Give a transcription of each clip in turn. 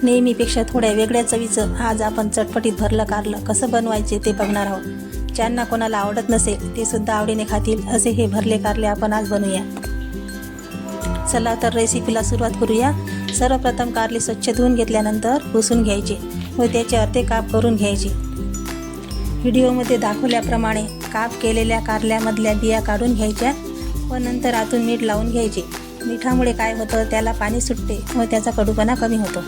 नेहमीपेक्षा थोड्या वेगळ्या चवीचं आज आपण चटपटीत भरलं कारलं कसं बनवायचे ते बघणार आहोत। ज्यांना कोणाला आवडत नसेल ते सुद्धा आवडीने खातील असे हे भरले कारले आपण आज बनवूया। चला तर रेसिपीला सुरुवात करूया। सर्वप्रथम कारले स्वच्छ धुवून घेतल्यानंतर पुसून घ्यायचे व त्याचे अर्धे काप करून घ्यायचे। व्हिडिओमध्ये दाखवल्याप्रमाणे काप केलेल्या कारल्यामधल्या बिया काढून घ्यायच्या व नंतर आतून मीठ लावून घ्यायचे। मिठामुळे काय होतं, त्याला पाणी सुटते व त्याचा कडूपणा कमी होतो।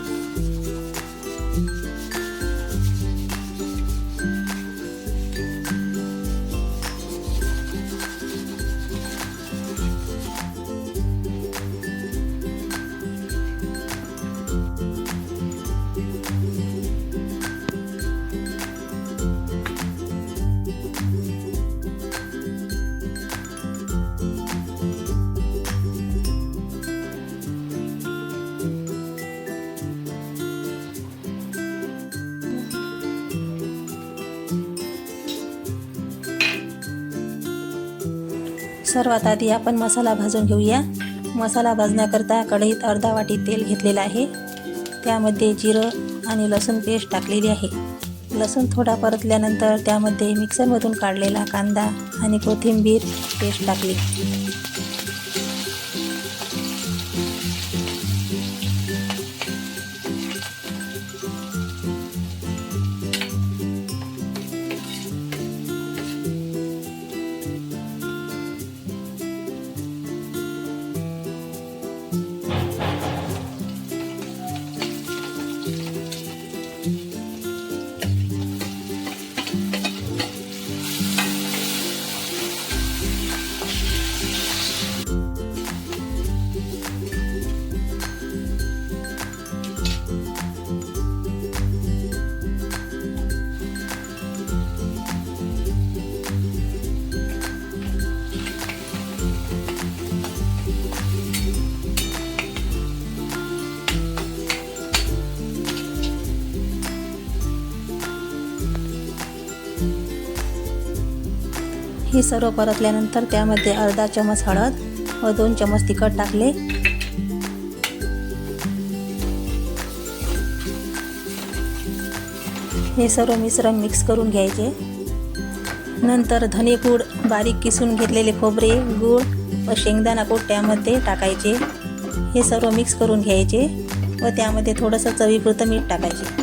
सर्वात आधी आपण मसाला भाजून घेऊया। मसाला भाजण्याकरता कढईत अर्धा वाटी तेल घेतलेलं आहे। त्यामध्ये जिरं आणि लसूण पेस्ट टाकलेली आहे। लसूण थोडा परतल्यानंतर त्यामध्ये मिक्सरमधून काढलेला कांदा आणि कोथिंबीर पेस्ट टाकली। हे सर्व परतल्यानंतर त्यामध्ये अर्धा चमच हळद व 2 चमच तिखट टाकले। हे सर्व मिश्रण मिक्स करून घ्यायचे। नंतर धनेपूड, बारीक किसून घेतलेले खोबरे, गूळ व शेंगदाणा कूट त्यामध्ये टाकायचे। हे सर्व मिक्स करून घ्यायचे व त्यामध्ये थोडंसं चवीपुरतं मीठ टाकायचे।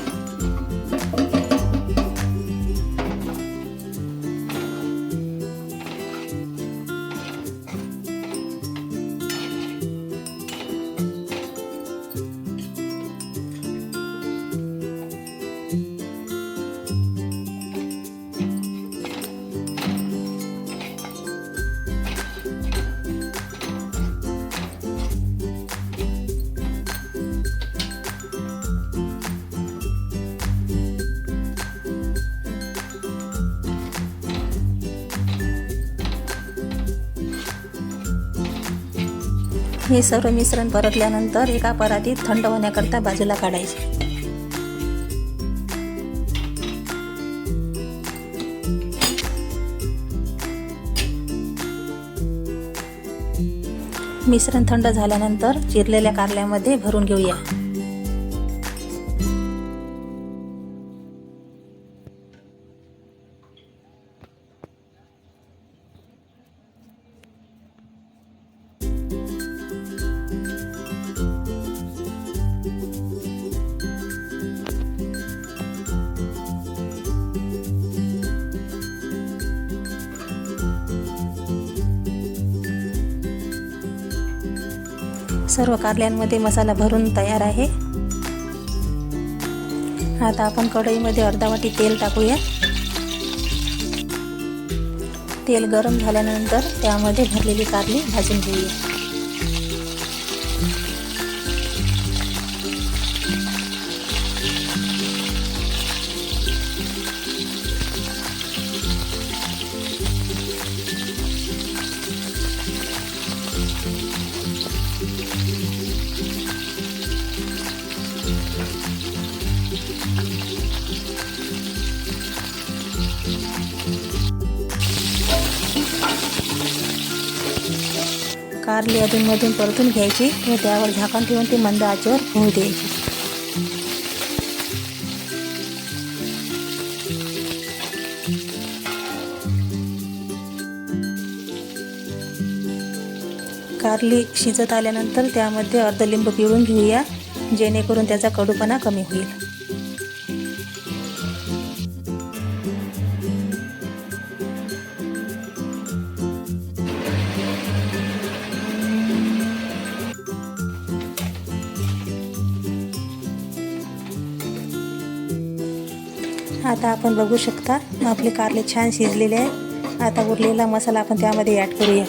हे सर्व मिश्रण परतल्यानंतर एका परातीत थंड होण्याकरता बाजूला काढायचे। मिश्रण थंड झाल्यानंतर चिरलेल्या कारल्यामध्ये भरून घेऊया। सर्व कारल्यांमध्ये मसाला भरून तयार आहे। आता आपण कढईमध्ये अर्धा वाटी तेल टाकूया। तेल गरम झाल्यानंतर त्यामध्ये भरलेली कारली भाजून घेऊया। कारली अधूनमधून परतून घ्यायची व त्यावर झाकण ठेवून ती मंद आचेवर होऊ द्यायची। कारली शिजत आल्यानंतर त्यामध्ये अर्ध लिंबू पिळून घेऊया, जेणेकरून त्याचा कडूपणा कमी होईल. आता आपण बघू शकता आपले कारले छान शिजलेले आहे. आता उरलेला मसाला आपण त्यामध्ये ॲड करूया.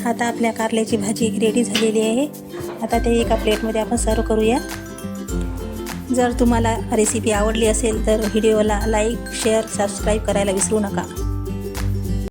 आता आपल्या कारल्याची भाजी रेडी झालेली आहे. आता ते एका प्लेटमध्ये आपण सर्व करूया. जर तुम्हाला रेसिपी आवडली असेल तर व्हिडिओला लाईक, शेअर, सबस्क्राईब करायला विसरू नका.